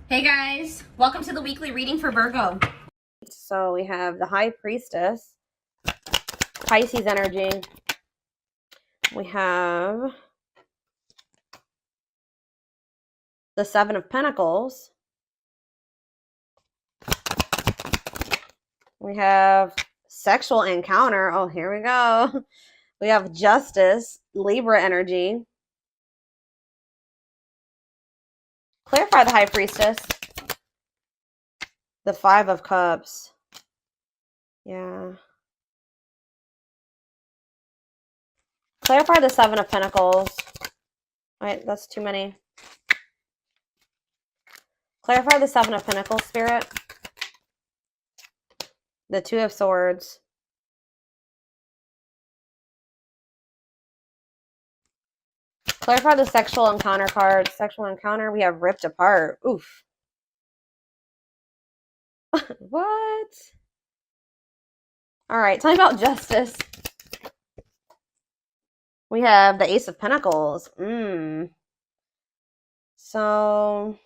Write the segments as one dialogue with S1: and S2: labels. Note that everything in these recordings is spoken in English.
S1: Hey guys, welcome to the weekly reading for Virgo.
S2: So we have the High Priestess, Pisces energy. We have the Seven of Pentacles. We have sexual encounter. Oh, here we go. We have Justice, Libra energy. Clarify the High Priestess. The Five of Cups. Yeah. Clarify the Seven of Pentacles. All right, that's too many. Clarify the Seven of Pentacles, Spirit. The Two of Swords. Clarify the sexual encounter card. Sexual encounter, we have ripped apart. Oof. What? All right, tell me about justice. We have the Ace of Pentacles. So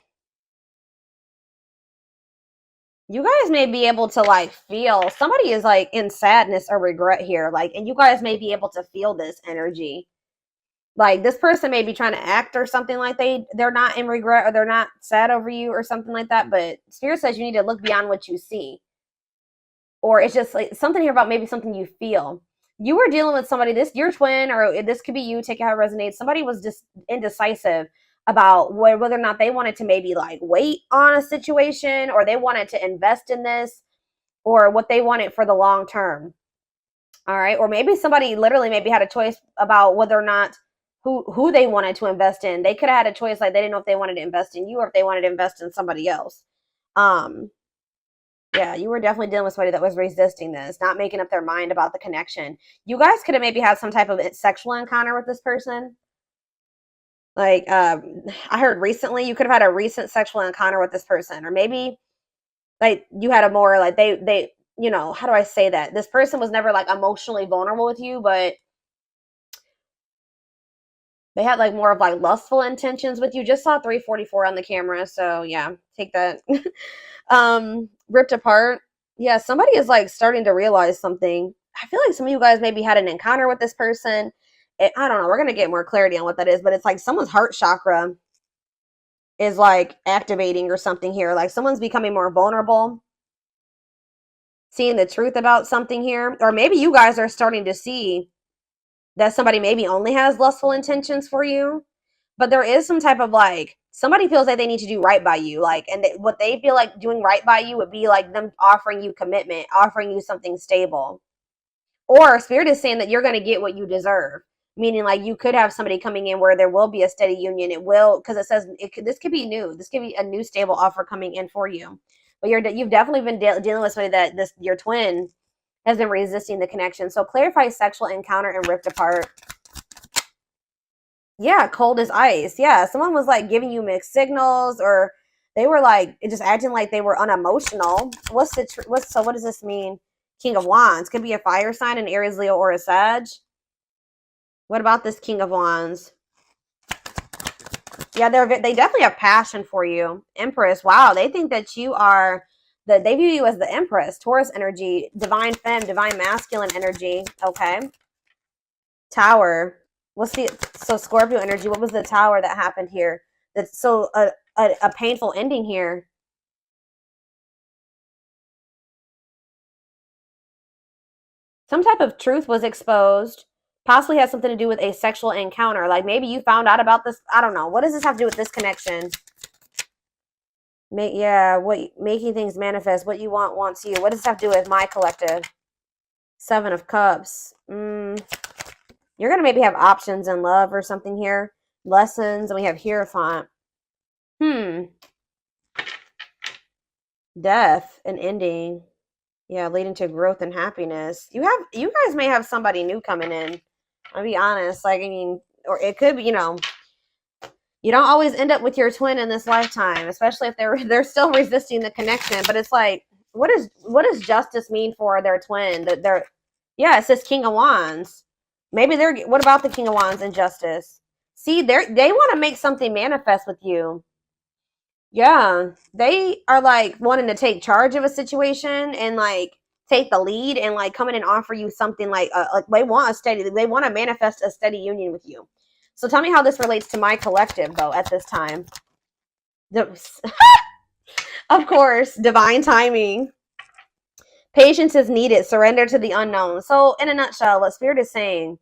S2: you guys may be able to like feel somebody is like in sadness or regret here. Like, and you guys may be able to feel this energy. Like this person may be trying to act or something like they're not in regret or they're not sad over you or something like that. But Spirit says you need to look beyond what you see. Or it's just like something here about maybe something you feel. You were dealing with somebody, this your twin, or this could be you, take it how it resonates. Somebody was just indecisive about whether or not they wanted to maybe like wait on a situation or they wanted to invest in this or what they wanted for the long term. All right. Or maybe somebody literally maybe had a choice about whether or not who they wanted to invest in. They could have had a choice, like they didn't know if they wanted to invest in you or if they wanted to invest in somebody else. Yeah, you were definitely dealing with somebody that was resisting this, not making up their mind about the connection. You guys could have maybe had some type of sexual encounter with this person. Like, I heard recently you could have had a recent sexual encounter with this person, or maybe like you had a more like they how do I say that? This person was never like emotionally vulnerable with you, but they had like more of like lustful intentions with you. Just saw 344 on the camera, so yeah, take that. Ripped apart. Yeah, somebody is like starting to realize something. I feel like some of you guys maybe had an encounter with this person. I don't know. We're gonna get more clarity on what that is, but it's like someone's heart chakra is like activating or something here. Like someone's becoming more vulnerable, seeing the truth about something here, or maybe you guys are starting to see that somebody maybe only has lustful intentions for you, but there is some type of like somebody feels like they need to do right by you, like, and what they feel like doing right by you would be like them offering you commitment, offering you something stable. Or Spirit is saying that you're going to get what you deserve, meaning like you could have somebody coming in where there will be a steady union. It will, because it says this could be new. This could be a new stable offer coming in for you. But you've definitely been dealing with somebody that your twin has been resisting the connection. So clarify sexual encounter and ripped apart. Yeah, cold as ice. Yeah, someone was like giving you mixed signals, or they were like just acting like they were unemotional. What does this mean? King of Wands could be a fire sign, an Aries, Leo, or a Sag. What about this King of Wands? Yeah, they definitely have passion for you. Empress. Wow, they think that you are they view you as the Empress. Taurus energy, divine femme, divine masculine energy. Okay. Tower. So Scorpio energy. What was the Tower that happened here? That's so a painful ending here. Some type of truth was exposed. Possibly has something to do with a sexual encounter. Like maybe you found out about this. I don't know. What does this have to do with this connection? Making things manifest. What you want wants you. What does this have to do with my collective? Seven of Cups. You're gonna maybe have options in love or something here. Lessons, and we have Hierophant. Death and ending. Yeah, leading to growth and happiness. You guys may have somebody new coming in. I'll be honest. Like, I mean, or it could be, you don't always end up with your twin in this lifetime, especially if they're still resisting the connection. But it's like, what does justice mean for their twin? Yeah, it says King of Wands. Maybe what about the King of Wands and justice? See, they want to make something manifest with you. Yeah, they are like wanting to take charge of a situation and like take the lead and like come in and offer you something like they want a steady, they want to manifest a steady union with you. So tell me how this relates to my collective though at this time. Of course, divine timing. Patience is needed. Surrender to the unknown. So, in a nutshell, what Spirit is saying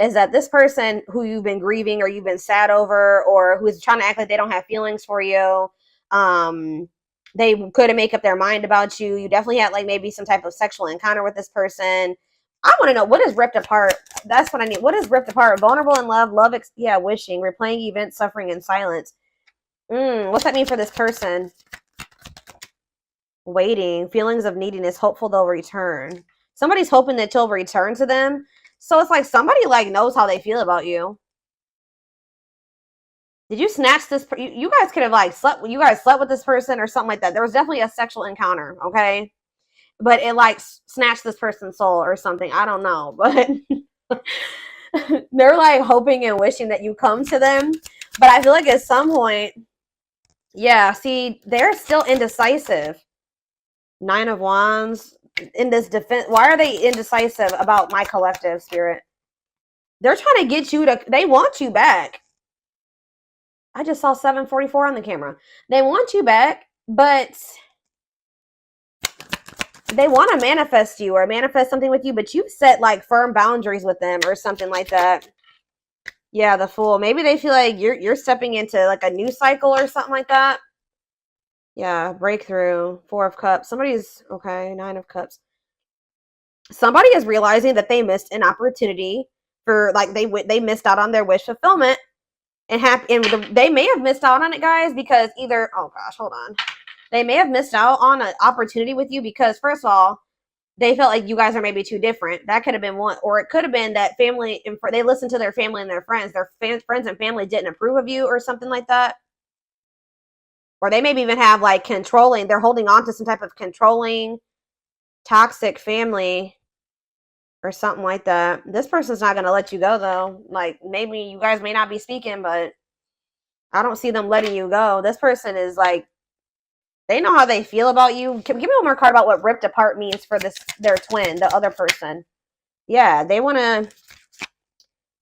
S2: is that this person who you've been grieving or you've been sad over or who's trying to act like they don't have feelings for you, um, they couldn't make up their mind about you. You definitely had like maybe some type of sexual encounter with this person. I want to know what is ripped apart. That's what I need. What is ripped apart? Vulnerable in love, wishing, replaying events, suffering in silence. What's that mean for this person? Waiting, feelings of neediness, hopeful they'll return. Somebody's hoping that you'll return to them. So it's like somebody like knows how they feel about you. Did you snatch this? You guys could have like slept. You guys slept with this person or something like that. There was definitely a sexual encounter, okay? But it like snatched this person's soul or something. I don't know, but they're like hoping and wishing that you come to them. But I feel like at some point, yeah. See, they're still indecisive. 9 of Wands in this defense. Why are they indecisive about my collective, Spirit? They're trying to get you to, they want you back. I just saw 744 on the camera. They want you back, but they want to manifest you or manifest something with you, but you've set like firm boundaries with them or something like that. Yeah, the Fool. Maybe they feel like you're stepping into like a new cycle or something like that. Yeah, breakthrough. 4 of Cups. Somebody's okay. 9 of Cups. Somebody is realizing that they missed an opportunity for like they missed out on their wish fulfillment and they may have missed out on it, guys, because either they may have missed out on an opportunity with you because first of all, they felt like you guys are maybe too different. That could have been one, or it could have been that they listened to their family and their friends. Their friends and family didn't approve of you or something like that. Or they maybe even have like they're holding on to some type of controlling, toxic family or something like that. This person's not going to let you go though. Like maybe you guys may not be speaking, but I don't see them letting you go. This person is like, they know how they feel about you. Give me one more card about what ripped apart means for their twin, the other person. Yeah, they want to,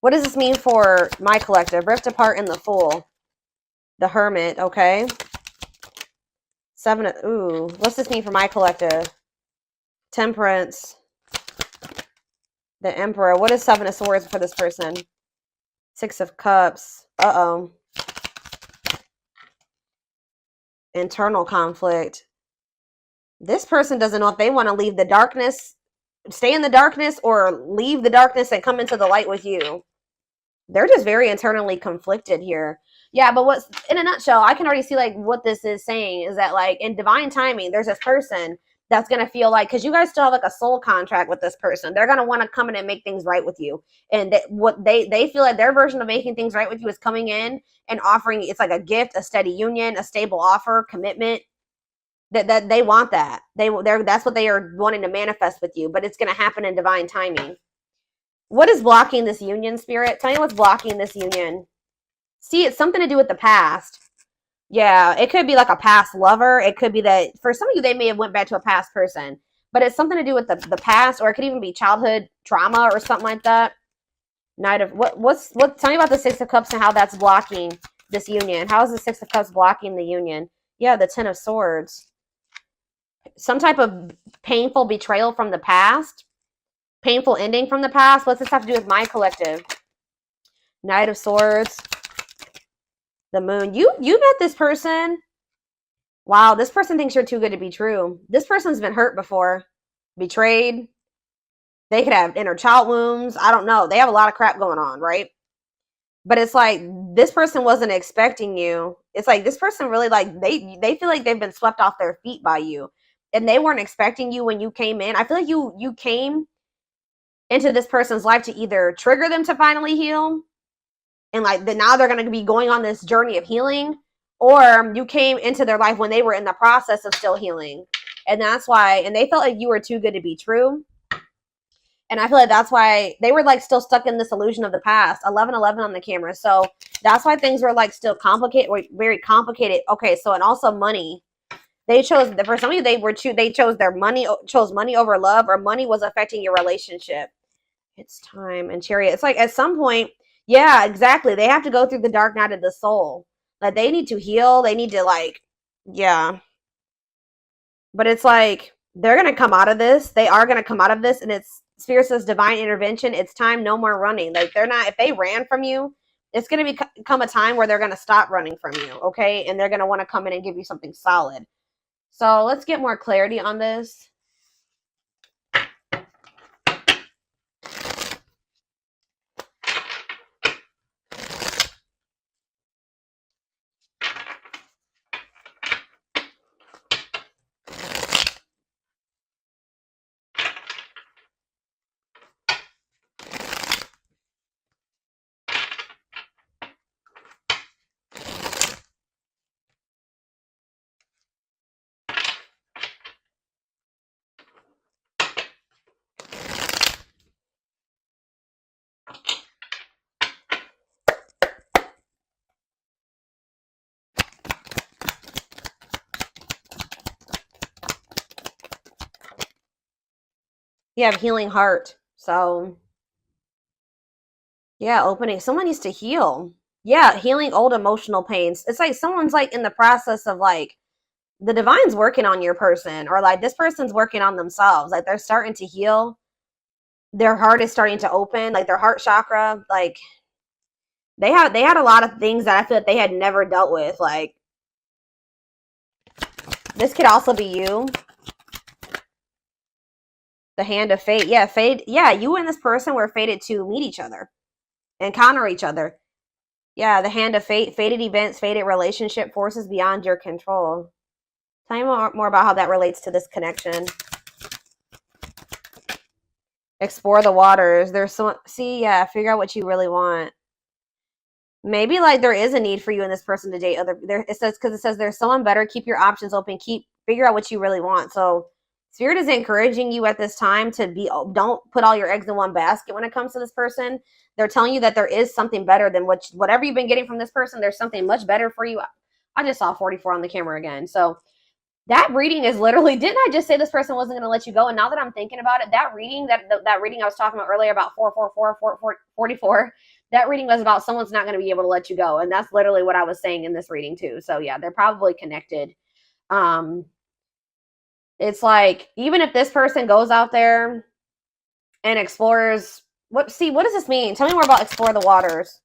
S2: what does this mean for my collective? Ripped apart and the Fool. The Hermit, okay. 7, what's this mean for my collective? Temperance. The Emperor. What is 7 of Swords for this person? 6 of Cups. Uh-oh. Internal conflict. This person doesn't know if they want to leave the darkness, stay in the darkness, or leave the darkness and come into the light with you. They're just very internally conflicted here. Yeah, but what's in a nutshell, I can already see like what this is saying is that like in divine timing, there's this person that's going to feel like, because you guys still have like a soul contract with this person, they're going to want to come in and make things right with you. And what they feel like their version of making things right with you is coming in and offering, it's like a gift, a steady union, a stable offer, commitment. That they want that. That's what they are wanting to manifest with you, but it's going to happen in divine timing. What is blocking this union, Spirit? Tell me what's blocking this union. See, it's something to do with the past. Yeah, it could be like a past lover. It could be that for some of you, they may have went back to a past person, but it's something to do with the past, or it could even be childhood trauma or something like that. Tell me about the 6 of Cups and how that's blocking this union. How is the 6 of Cups blocking the union? Yeah, the 10 of Swords. Some type of painful betrayal from the past. Painful ending from the past. What's this have to do with my collective? Knight of Swords. The Moon. You met this person. Wow, this person thinks you're too good to be true. This person's been hurt before. Betrayed. They could have inner child wounds. I don't know. They have a lot of crap going on, right? But it's like this person wasn't expecting you. It's like this person really like they feel like they've been swept off their feet by you. And they weren't expecting you when you came in. I feel like you came into this person's life to either trigger them to finally heal, and like now they're going to be going on this journey of healing, or you came into their life when they were in the process of still healing, and that's why. And they felt like you were too good to be true. And I feel like that's why they were like still stuck in this illusion of the past. 1111 on the camera. So that's why things were like still complicated, very complicated. Okay, so and also money. They chose, for some of you, they chose their money, chose money over love, or money was affecting your relationship. It's time. And Chariot, it's like at some point, yeah, exactly. They have to go through the dark night of the soul. Like they need to heal. They need to like, yeah. But it's like they're gonna come out of this. They are gonna come out of this, and it's Spirit says divine intervention. It's time, no more running. Like they're not. If they ran from you, it's gonna become a time where they're gonna stop running from you. Okay, and they're gonna want to come in and give you something solid. So let's get more clarity on this. You have healing heart. So yeah, opening. Someone needs to heal. Yeah, healing old emotional pains. It's like someone's like in the process of like the divine's working on your person, or like this person's working on themselves. Like they're starting to heal. Their heart is starting to open, like their heart chakra. Like they had a lot of things that I feel like they had never dealt with. Like this could also be you. The hand of fate. Yeah, fate. Yeah, you and this person were fated to meet each other, encounter each other. Yeah, the hand of fate, fated events, fated relationship, forces beyond your control. Tell me more about how that relates to this connection. Explore the waters. There's so, see, yeah, figure out what you really want. Maybe like there is a need for you and this person to date other. There it says, because it says there's someone better. Keep your options open. Figure out what you really want. So Spirit is encouraging you at this time to be. Don't put all your eggs in one basket when it comes to this person. They're telling you that there is something better than whatever you've been getting from this person. There's something much better for you. I just saw 44 on the camera again. So that reading is literally, didn't I just say this person wasn't going to let you go? And now that I'm thinking about it, that reading I was talking about earlier about 44, that reading was about someone's not going to be able to let you go. And that's literally what I was saying in this reading too. So yeah, they're probably connected. It's like, even if this person goes out there and explores, what does this mean? Tell me more about explore the waters.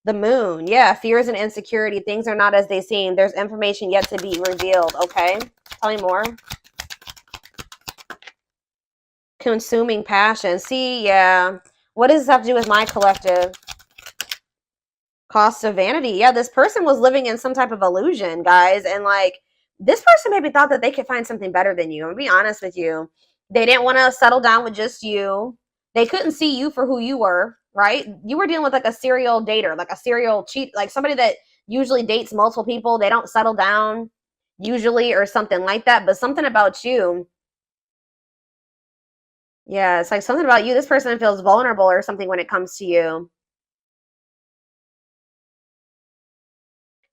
S2: The moon. Yeah, fears and insecurity. Things are not as they seem. There's information yet to be revealed. Okay. Tell me more. Consuming passion. See, yeah. What does this have to do with my collective? Cost of vanity. Yeah, this person was living in some type of illusion, guys. And like, this person maybe thought that they could find something better than you. I'm gonna be honest with you. They didn't want to settle down with just you. They couldn't see you for who you were, right? You were dealing with like a serial dater, like a serial cheat, like somebody that usually dates multiple people. They don't settle down usually, or something like that. But something about you, yeah, it's like something about you. This person feels vulnerable or something when it comes to you.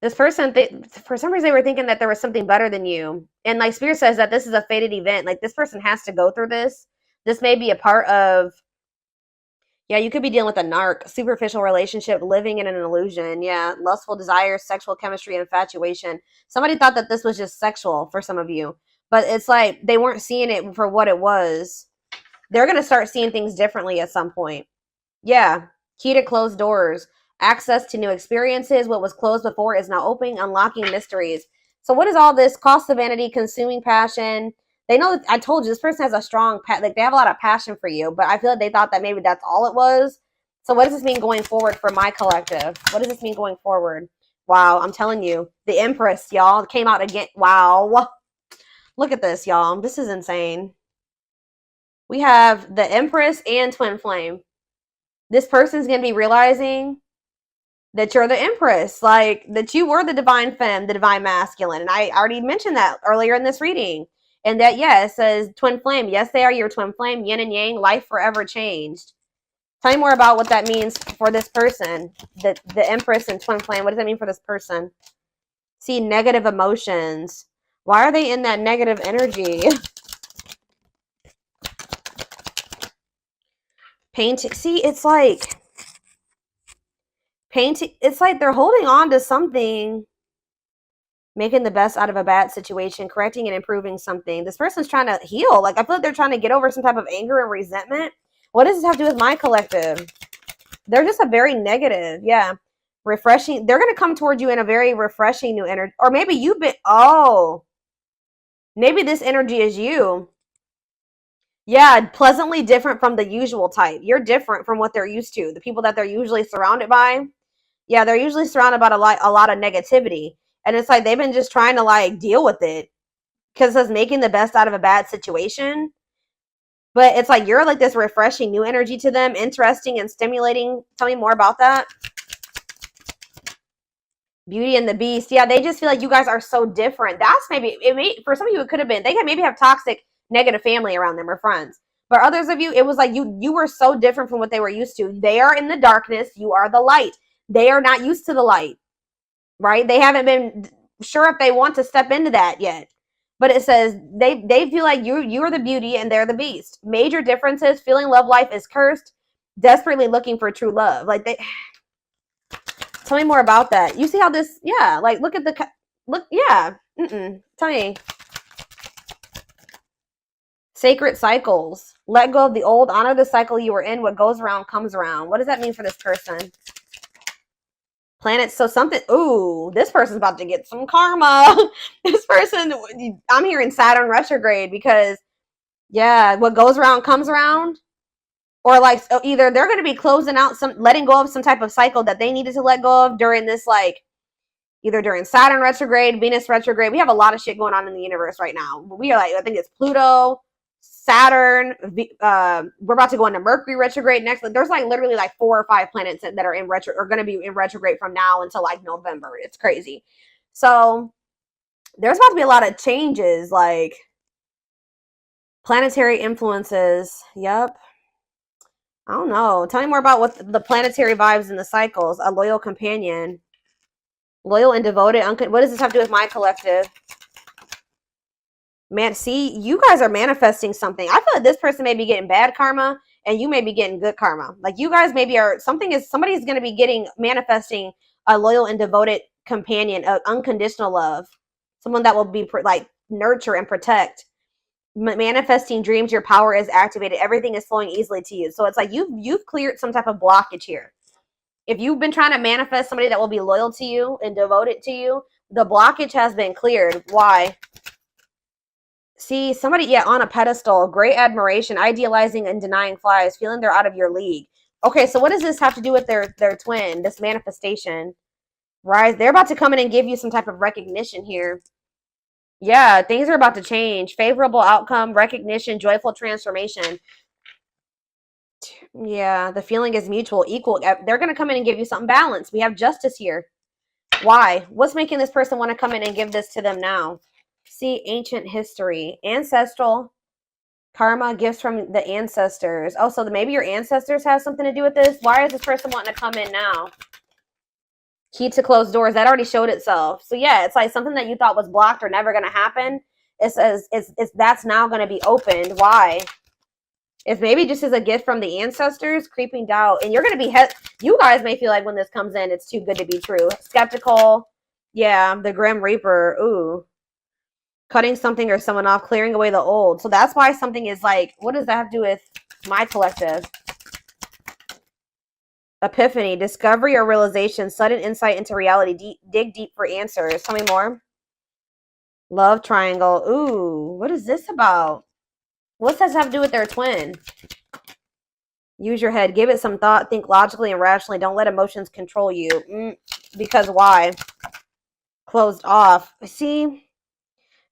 S2: This person, for some reason, they were thinking that there was something better than you. And like Spirit says that this is a fated event. Like this person has to go through this. This may be a part of, yeah, you could be dealing with a narc, superficial relationship, living in an illusion. Yeah, lustful desires, sexual chemistry, infatuation. Somebody thought that this was just sexual for some of you. But it's like they weren't seeing it for what it was. They're going to start seeing things differently at some point. Yeah, key to closed doors. Access to new experiences. What was closed before is now opening, unlocking mysteries. So what is all this? Cost of vanity, consuming passion. They know that I told you this person has a strong, like they have a lot of passion for you, but I feel like they thought that maybe that's all it was. So what does this mean going forward for my collective? What does this mean going forward? Wow, I'm telling you, the Empress, y'all, came out again. Wow. Look at this, y'all. This is insane. We have the Empress and Twin Flame. This person's going to be realizing that you're the Empress, like that you were the divine femme, the divine masculine. And I already mentioned that earlier in this reading. And that, yeah, it says twin flame. Yes, they are your twin flame, yin and yang, life forever changed. Tell me more about what that means for this person. The Empress and twin flame. What does that mean for this person? See, negative emotions. Why are they in that negative energy? Painting. See, it's like painting. It's like they're holding on to something, making the best out of a bad situation, correcting and improving something. This person's trying to heal. Like, I feel like they're trying to get over some type of anger and resentment. What does this have to do with my collective? They're just a very negative. Yeah. Refreshing. They're going to come towards you in a very refreshing new energy. Or maybe you've been, oh, maybe this energy is you. Yeah, pleasantly different from the usual type. You're different from what they're used to. The people that they're usually surrounded by. Yeah, they're usually surrounded by a lot of negativity. And it's like they've been just trying to like deal with it. Because it says making the best out of a bad situation. But it's like you're like this refreshing new energy to them, interesting and stimulating. Tell me more about that. Beauty and the Beast. Yeah, they just feel like you guys are so different. That's maybe, it may, for some of you, it could have been, they maybe have toxic, negative family around them or friends. But others of you, it was like you were so different from what they were used to. They are in the darkness. You are the light. They are not used to the light, right? They haven't been sure if they want to step into that yet. But it says they feel like you are the beauty and they're the beast. Major differences. Feeling love life is cursed. Desperately looking for true love. Like they... Tell me more about that. You see how this, yeah, like look at the, look, yeah. Tell me. Sacred cycles. Let go of the old, honor the cycle you were in. What goes around comes around. What does that mean for this person? Planets, so something, ooh, this person's about to get some karma. This person, I'm hearing Saturn retrograde because, yeah, what goes around comes around. Or like, so either they're going to be closing out letting go of some type of cycle that they needed to let go of during this, like, either during Saturn retrograde, Venus retrograde. We have a lot of shit going on in the universe right now. We are like, I think it's Pluto, Saturn. We're about to go into Mercury retrograde next. There's like literally like 4 or 5 planets that are in retro, or going to be in retrograde from now until like November. It's crazy. So there's about to be a lot of changes, like planetary influences. Yep. I don't know. Tell me more about what the planetary vibes and the cycles. A loyal companion. Loyal and devoted. What does this have to do with my collective? Man, see, you guys are manifesting something. I feel like this person may be getting bad karma and you may be getting good karma. Like you guys maybe are, somebody's going to be manifesting a loyal and devoted companion, unconditional love. Someone that will be like nurture and protect. Manifesting dreams, your power is activated. Everything is flowing easily to you. So it's like you've cleared some type of blockage here. If you've been trying to manifest somebody that will be loyal to you and devoted to you, the blockage has been cleared. Why? See, somebody, yeah, on a pedestal, great admiration, idealizing and denying flies, feeling they're out of your league. Okay, so what does this have to do with their twin, this manifestation? Right? They're about to come in and give you some type of recognition here. Yeah, things are about to change. Favorable outcome, recognition, joyful transformation. Yeah, the feeling is mutual, equal. They're going to come in and give you something balanced. We have justice here. Why? What's making this person want to come in and give this to them now? See, ancient history, ancestral, karma, gifts from the ancestors. Oh, so maybe your ancestors have something to do with this? Why is this person wanting to come in now? Key to closed doors. That already showed itself. So yeah, it's like something that you thought was blocked or never going to happen. It says that's now going to be opened. Why? It's maybe just as a gift from the ancestors, creeping doubt. And you're going to be, you guys may feel like when this comes in, it's too good to be true. Skeptical. Yeah, the Grim Reaper. Ooh. Cutting something or someone off, clearing away the old. So that's why something is like, what does that have to do with my collective? Epiphany, discovery or realization, sudden insight into reality. Dig deep for answers. Tell me more. Love triangle. Ooh, what is this about? What does this have to do with their twin? Use your head. Give it some thought. Think logically and rationally. Don't let emotions control you. Because why? Closed off. See?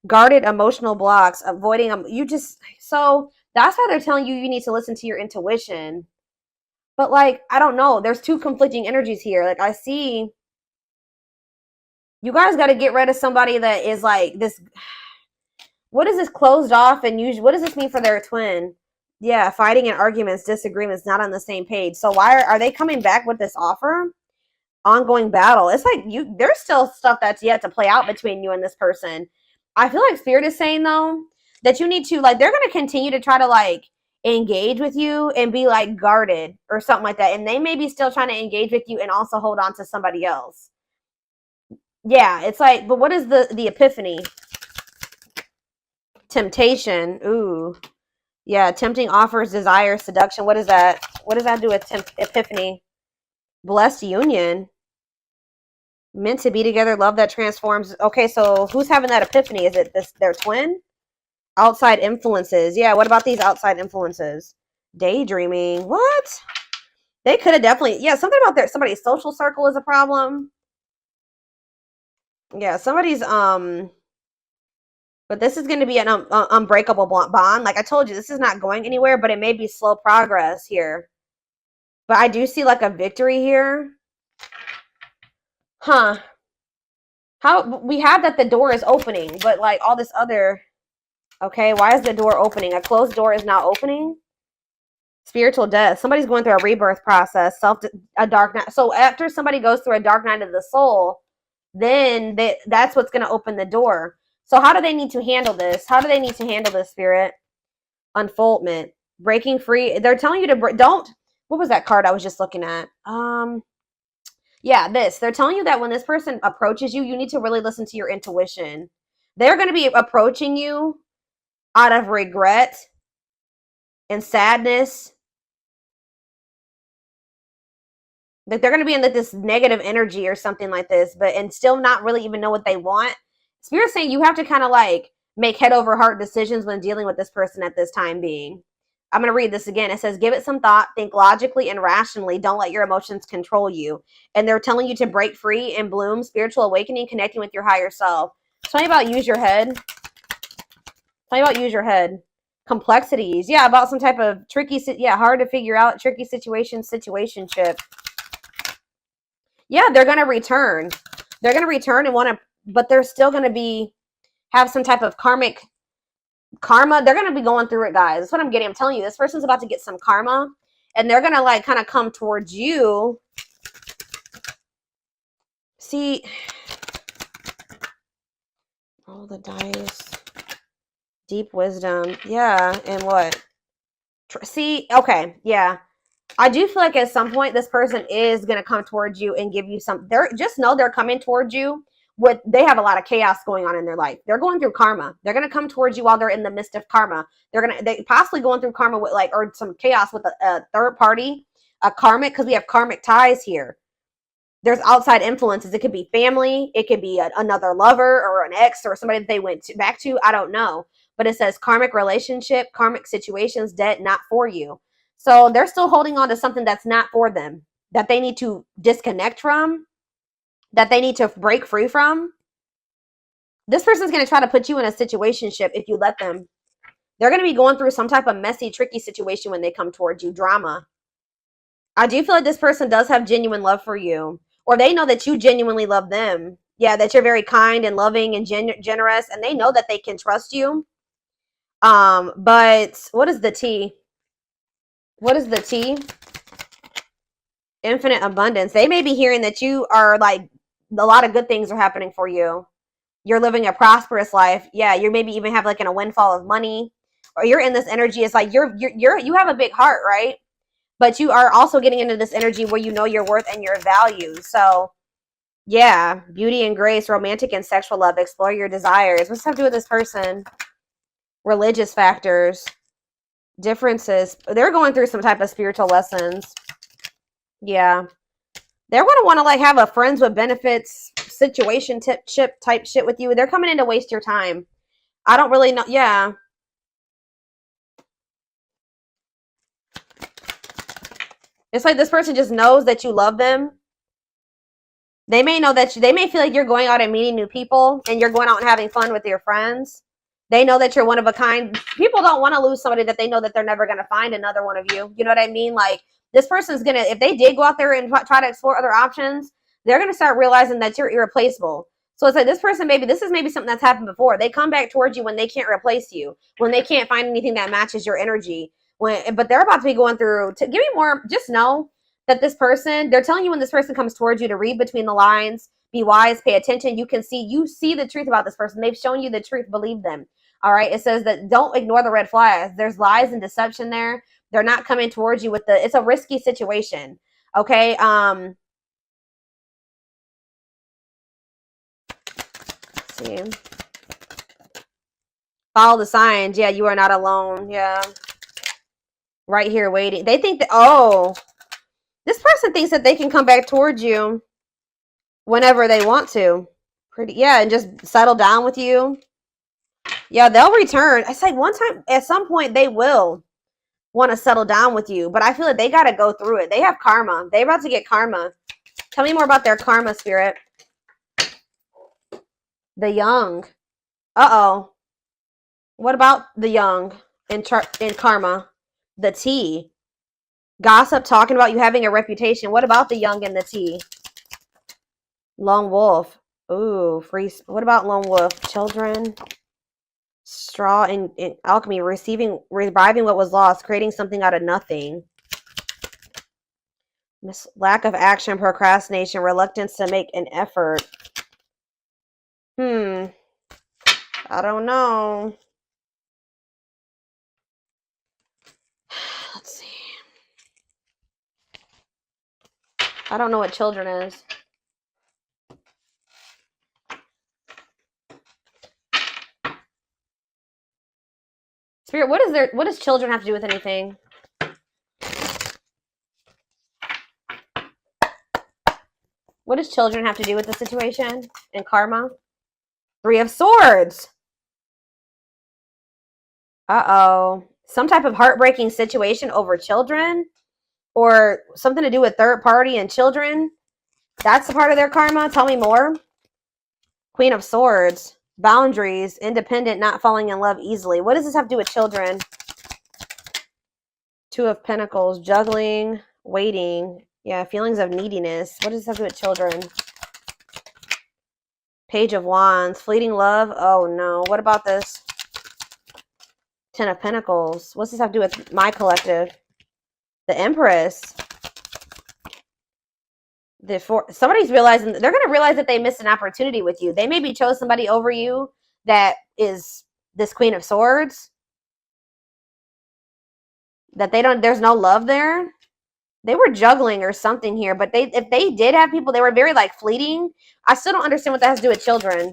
S2: Guarded emotional blocks. Avoiding them. So that's why they're telling you need to listen to your intuition. But like, I don't know. There's 2 conflicting energies here. Like I see you guys got to get rid of somebody that is like this. What is this closed off and usually? What does this mean for their twin? Yeah, fighting and arguments, disagreements, not on the same page. So why are they coming back with this offer? Ongoing battle. It's like there's still stuff that's yet to play out between you and this person. I feel like Spirit is saying though that you need to like they're going to continue to try to like engage with you and be like guarded or something like that, and they may be still trying to engage with you and also hold on to somebody else. Yeah, it's like, but what is the epiphany? Temptation. Ooh. Yeah, tempting offers, desire, seduction. What is that? What does that do with epiphany? Blessed union. Meant to be together, love that transforms. Okay, so who's having that epiphany? Is it their twin? Outside influences. Yeah, what about these outside influences? Daydreaming. What? They could have definitely, yeah, something about somebody's social circle is a problem. Yeah, somebody's, but this is going to be an unbreakable bond. Like I told you, this is not going anywhere, but it may be slow progress here. But I do see like a victory here. Huh. How we have that the door is opening, but like all this other, okay, why is the door opening? A closed door is now opening. Spiritual death. Somebody's going through a rebirth process, a dark night. So after somebody goes through a dark night of the soul, then that's what's going to open the door. So how do they need to handle this? How do they need to handle this, Spirit? Unfoldment. Breaking free. They're telling you to don't. What was that card I was just looking at? Yeah, this. They're telling you that when this person approaches you, you need to really listen to your intuition. They're going to be approaching you out of regret and sadness. Like they're going to be in like this negative energy or something like this, and still not really even know what they want. Spirit's saying you have to kind of like make head over heart decisions when dealing with this person at this time being. I'm going to read this again. It says, give it some thought, think logically and rationally. Don't let your emotions control you. And they're telling you to break free and bloom, spiritual awakening, connecting with your higher self. Tell me about use your head. Tell me about use your head. Complexities. Yeah, about some type of tricky, hard to figure out, tricky situationship. Yeah, they're going to return. They're going to return and want to, but they're still going to have some type of karma. They're going to be going through it, guys. That's what I'm getting. I'm telling you, this person's about to get some karma, and they're going to like kind of come towards you. See, all the dice, deep wisdom. Yeah, and what? See, okay, yeah. I do feel like at some point this person is going to come towards you and give you some. Just know they're coming towards you. They have a lot of chaos going on in their life. They're going through karma. They're going to come towards you while they're in the midst of karma. They possibly going through karma with like, or some chaos with a third party, a karmic, because we have karmic ties here. There's outside influences. It could be family. It could be another lover or an ex or somebody that they went back to. I don't know. But it says karmic relationship, karmic situations, debt, not for you. So they're still holding on to something that's not for them, that they need to disconnect from, that they need to break free from. This person's going to try to put you in a situationship if you let them. They're going to be going through some type of messy, tricky situation when they come towards you. Drama. I do feel like this person does have genuine love for you, or they know that you genuinely love them. Yeah, that you're very kind and loving and generous, and they know that they can trust you. But what is the T? What is the T? Infinite abundance. They may be hearing that you are like, a lot of good things are happening for you. You're living a prosperous life. Yeah, you maybe even have like a windfall of money, or you're in this energy. It's like you have a big heart, right? But you are also getting into this energy where you know your worth and your value. So yeah, beauty and grace, romantic and sexual love, explore your desires. What's that to do with this person? Religious factors, differences. They're going through some type of spiritual lessons. Yeah. They're going to want to like have a friends with benefits situation type shit with you. They're coming in to waste your time. I don't really know. Yeah. It's like this person just knows that you love them. They may know that they may feel like you're going out and meeting new people and you're going out and having fun with your friends. They know that you're one of a kind. People don't want to lose somebody that they know that they're never going to find another one of you. You know what I mean? Like this person's going to, if they did go out there and try to explore other options, they're going to start realizing that you're irreplaceable. So it's like this person, maybe this is maybe something that's happened before. They come back towards you when they can't replace you, when they can't find anything that matches your energy. But they're about to be going through, give me more, just know that this person, they're telling you when this person comes towards you to read between the lines, be wise, pay attention. You see the truth about this person. They've shown you the truth, believe them. All right. It says that don't ignore the red flags. There's lies and deception there. They're not coming towards you with it's a risky situation. Okay. Let's see. Follow the signs. Yeah, you are not alone. Yeah. Right here waiting. They think that, oh, this person thinks that they can come back towards you whenever they want to. And just settle down with you. Yeah, they'll return. I say one time, at some point, they will want to settle down with you. But I feel like they got to go through it. They have karma. They're about to get karma. Tell me more about their karma, Spirit. The young. Uh-oh. What about the young in karma? The T. Gossip, talking about you having a reputation. What about the young and the T? Lone wolf. Ooh, what about lone wolf? Children. Straw in alchemy. Reviving what was lost. Creating something out of nothing. Lack of action, procrastination, reluctance to make an effort. I don't know. Let's see. I don't know what children is. Spirit, what does children have to do with anything? What does children have to do with the situation and karma? 3 of Swords. Uh-oh. Some type of heartbreaking situation over children, or something to do with third party and children. That's a part of their karma. Tell me more. Queen of Swords. Boundaries. Independent, not falling in love easily. What does this have to do with children? 2 of Pentacles. Juggling. Waiting. Yeah, feelings of neediness. What does this have to do with children? Page of Wands. Fleeting love. Oh, no. What about this? 10 of Pentacles. What's this have to do with my collective? The Empress. Somebody's realizing, they're going to realize that they missed an opportunity with you. They maybe chose somebody over you that is this Queen of Swords. That there's no love there. They were juggling or something here, but if they did have people, they were very like fleeting. I still don't understand what that has to do with children.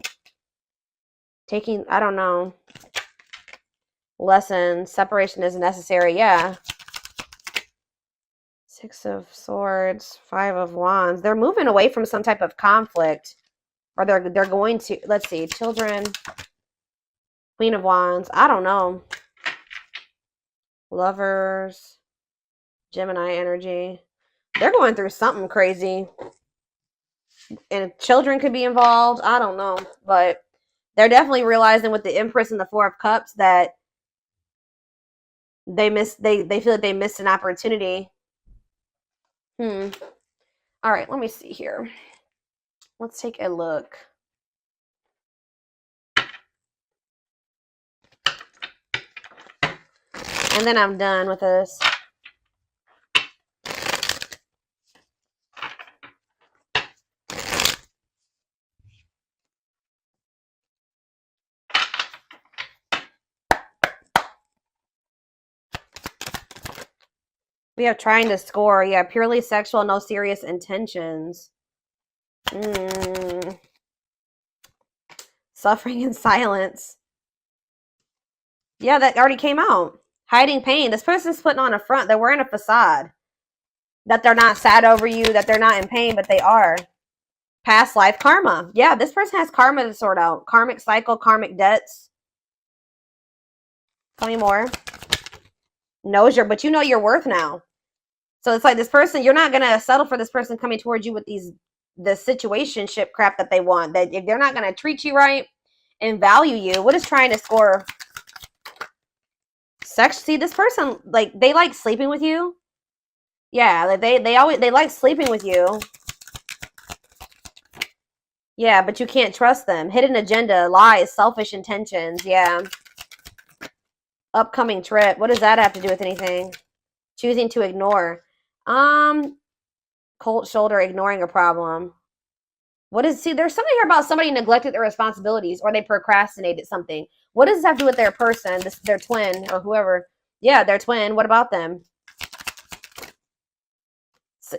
S2: I don't know. Lessons. Separation is necessary. Yeah. 6 of Swords. 5 of Wands. They're moving away from some type of conflict. Or they're going to, let's see, children. Queen of Wands. I don't know. Lovers. Gemini energy. They're going through something crazy. And children could be involved. I don't know. But they're definitely realizing with the Empress and the 4 of Cups that they feel like they missed an opportunity. All right, let me see here. Let's take a look. And then I'm done with this. We have trying to score. Yeah, purely sexual, no serious intentions. Suffering in silence. Yeah, that already came out. Hiding pain. This person's putting on a front. They're wearing a facade. That they're not sad over you, that they're not in pain, but they are. Past life karma. Yeah, this person has karma to sort out. Karmic cycle, karmic debts. Tell me more. But you know your worth now. So it's like this person, you're not going to settle for this person coming towards you with the situationship crap that they want. That if they're not going to treat you right and value you. What is trying to score? Sex. See, this person, like, they like sleeping with you. Yeah, like they like sleeping with you. Yeah, but you can't trust them. Hidden agenda, lies, selfish intentions. Yeah. Upcoming trip. What does that have to do with anything? Choosing to ignore. Cold shoulder, ignoring a problem. What is, see, there's something here about somebody neglected their responsibilities or they procrastinated something. What does this have to do with their person, their twin or whoever? Yeah, their twin. What about them?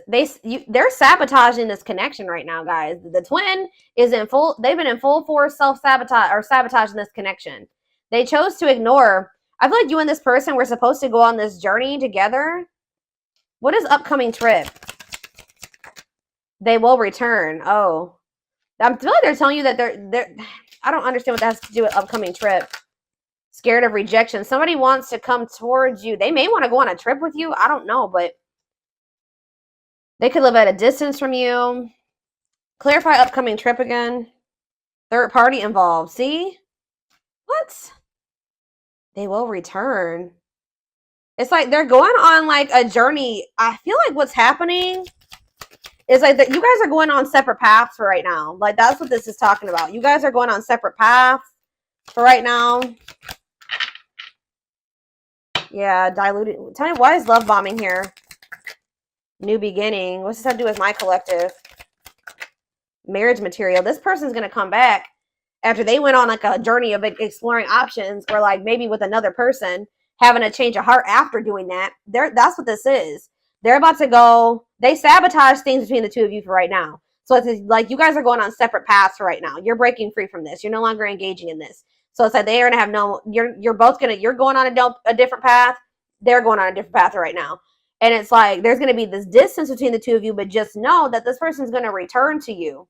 S2: They're sabotaging this connection right now, guys. The twin is in full, they've been in full force self-sabotage or sabotaging this connection. They chose to ignore. I feel like you and this person were supposed to go on this journey together. What is upcoming trip? They will return. Oh. I feel like they're telling you that they're I don't understand what that has to do with upcoming trip. Scared of rejection. Somebody wants to come towards you. They may want to go on a trip with you. I don't know, but they could live at a distance from you. Clarify upcoming trip again. Third party involved. See? What? They will return. It's like they're going on like a journey. I feel like what's happening is like that you guys are going on separate paths for right now. Like that's what this is talking about. You guys are going on separate paths for right now. Yeah, diluted. Tell me, why is love bombing here? New beginning. What's this have to do with my collective? Marriage material. This person's going to come back after they went on like a journey of exploring options or like maybe with another person, having a change of heart after doing that. That's what this is. They're about to go, they sabotage things between the two of you for right now. So it's like you guys are going on separate paths for right now. You're breaking free from this. You're no longer engaging in this. So it's like they are going to have no, you're both going to, you're going on a different path. They're going on a different path right now. And it's like, there's going to be this distance between the two of you, but just know that this person's going to return to you.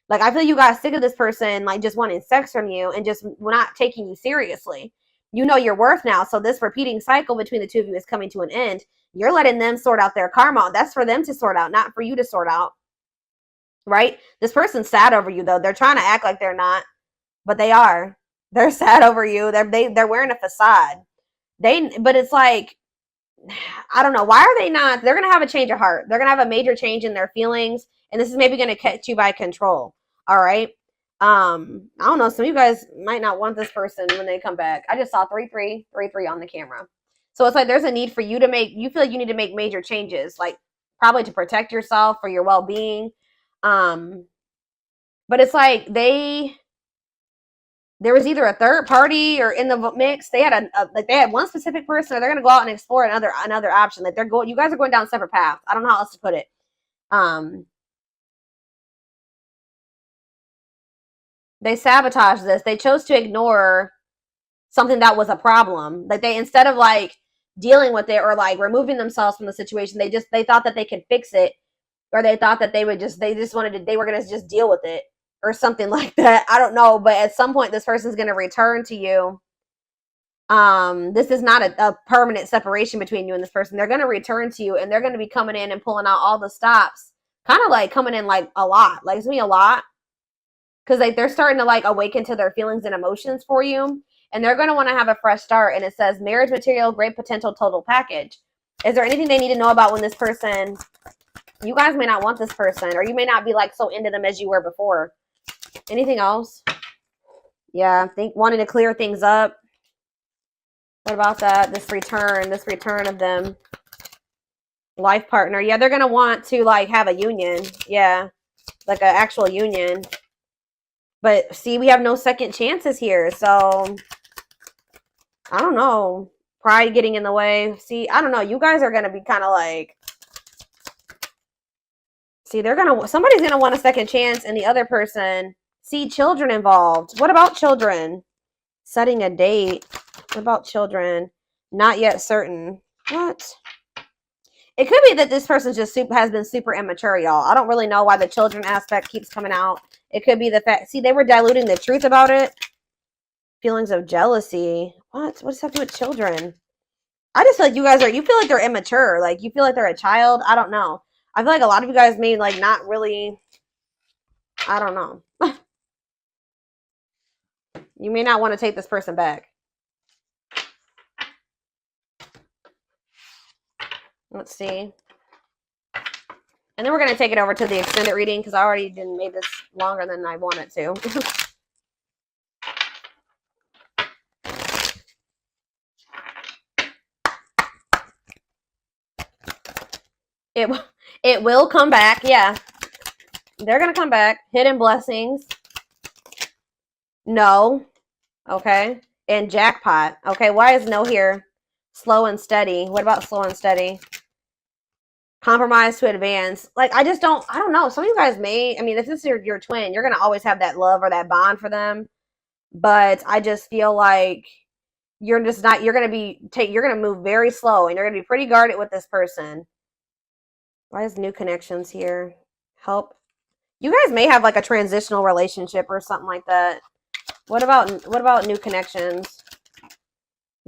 S2: Like, I feel you got sick of this person, like, just wanting sex from you and just not taking you seriously. You know your worth now. So this repeating cycle between the two of you is coming to an end. You're letting them sort out their karma. That's for them to sort out, not for you to sort out. Right? This person's sad over you, though. They're trying to act like they're not, but they are. They're sad over you. They're wearing a facade. But it's like, I don't know. Why are they not? They're going to have a change of heart. They're going to have a major change in their feelings. And this is maybe going to catch you by control. All right. I don't know. Some of you guys might not want this person when they come back. I just saw 3-3 on the camera. So it's like there's a need for you to make, you feel like you need to make major changes, like probably to protect yourself for your well-being. But it's like there was either a third party or in the mix. They had like they had one specific person, or they're gonna go out and explore another option. Like you guys are going down separate paths. I don't know how else to put it. They sabotaged this. They chose to ignore something that was a problem. Like they, instead of like dealing with it or like removing themselves from the situation, they thought that they could fix it, or they thought that they were gonna just deal with it or something like that. I don't know, but at some point this person's gonna return to you. This is not a permanent separation between you and this person. They're gonna return to you, and they're gonna be coming in and pulling out all the stops, kind of like coming in like a lot. Like it's gonna be a lot. Because like they're starting to like awaken to their feelings and emotions for you, and they're going to want to have a fresh start. And it says marriage material, great potential, total package. Is there anything they need to know about when this person, you guys may not want this person, or you may not be like so into them as you were before. Anything else? Yeah, wanting to clear things up. What about that? This return of them. Life partner. Yeah, they're going to want to like have a union. Yeah, like an actual union. But see, we have no second chances here. So, I don't know. Pride getting in the way. See, I don't know. You guys are going to be kind of like, see, somebody's going to want a second chance, and the other person, see, children involved. What about children? Setting a date. What about children? Not yet certain. What? It could be that this person just has been super immature, y'all. I don't really know why the children aspect keeps coming out. It could be the fact, see, they were diluting the truth about it. Feelings of jealousy. What does that have to do with children? I just feel like you feel like they're immature. Like you feel like they're a child. I don't know. I feel like a lot of you guys may like not really, I don't know. You may not want to take this person back. Let's see. And then we're going to take it over to the extended reading because I already didn't made this longer than I wanted to. It will come back. Yeah. They're going to come back. Hidden blessings. No. Okay. And jackpot. Okay. Why is no here? Slow and steady. What about slow and steady? Compromise to advance. Like, I don't know. Some of you guys may, I mean, if this is your twin, you're going to always have that love or that bond for them. But I just feel like you're just not, you're going to move very slow and you're going to be pretty guarded with this person. Why is new connections here? Help. You guys may have like a transitional relationship or something like that. What about new connections?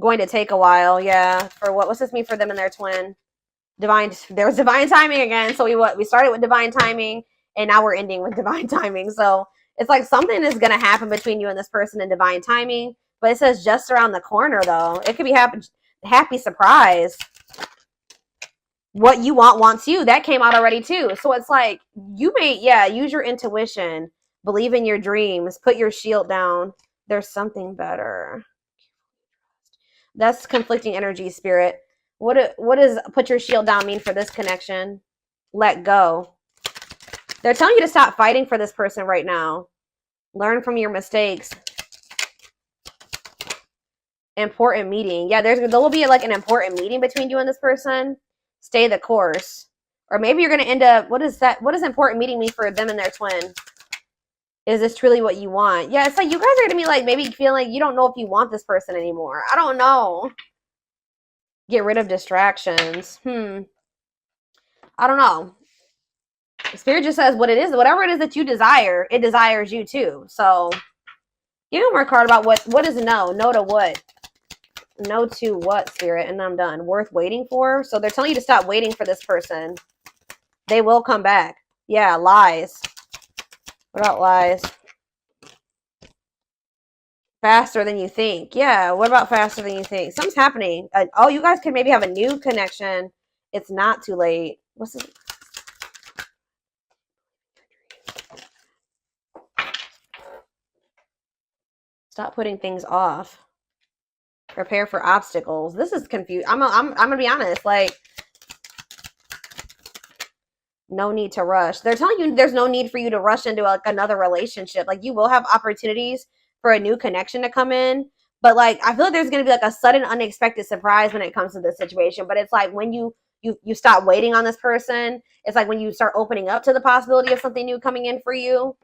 S2: Going to take a while. Yeah. For what's this mean for them and their twin? There was divine timing again. So we started with divine timing and now we're ending with divine timing. So it's like something is going to happen between you and this person in divine timing, but it says just around the corner though. It could be happy surprise. What you want wants you. That came out already too. So it's like you may, use your intuition, believe in your dreams, put your shield down. There's something better. That's conflicting energy, spirit. What does put your shield down mean for this connection? Let go. They're telling you to stop fighting for this person right now. Learn from your mistakes. Important meeting. Yeah, there will be like an important meeting between you and this person. Stay the course. Or maybe you're going to end up, what does important meeting mean for them and their twin? Is this truly what you want? Yeah, it's like you guys are going to be like maybe feeling like you don't know if you want this person anymore. I don't know. Get rid of distractions. I don't know. Spirit just says what it is. Whatever it is that you desire, it desires you too. So give me more card about what is no. No to what? No to what, Spirit? And I'm done. Worth waiting for? So they're telling you to stop waiting for this person. They will come back. Yeah, lies. What about lies? Faster than you think. Yeah, what about faster than you think? Something's happening. Oh, you guys can maybe have a new connection. It's not too late. What's this? Stop putting things off. Prepare for obstacles. This is confused. I'm gonna be honest. Like, no need to rush. They're telling you there's no need for you to rush into like another relationship. Like, you will have opportunities for a new connection to come in, but like I feel like there's gonna be like a sudden, unexpected surprise when it comes to this situation. But it's like when you stop waiting on this person. It's like when you start opening up to the possibility of something new coming in for you.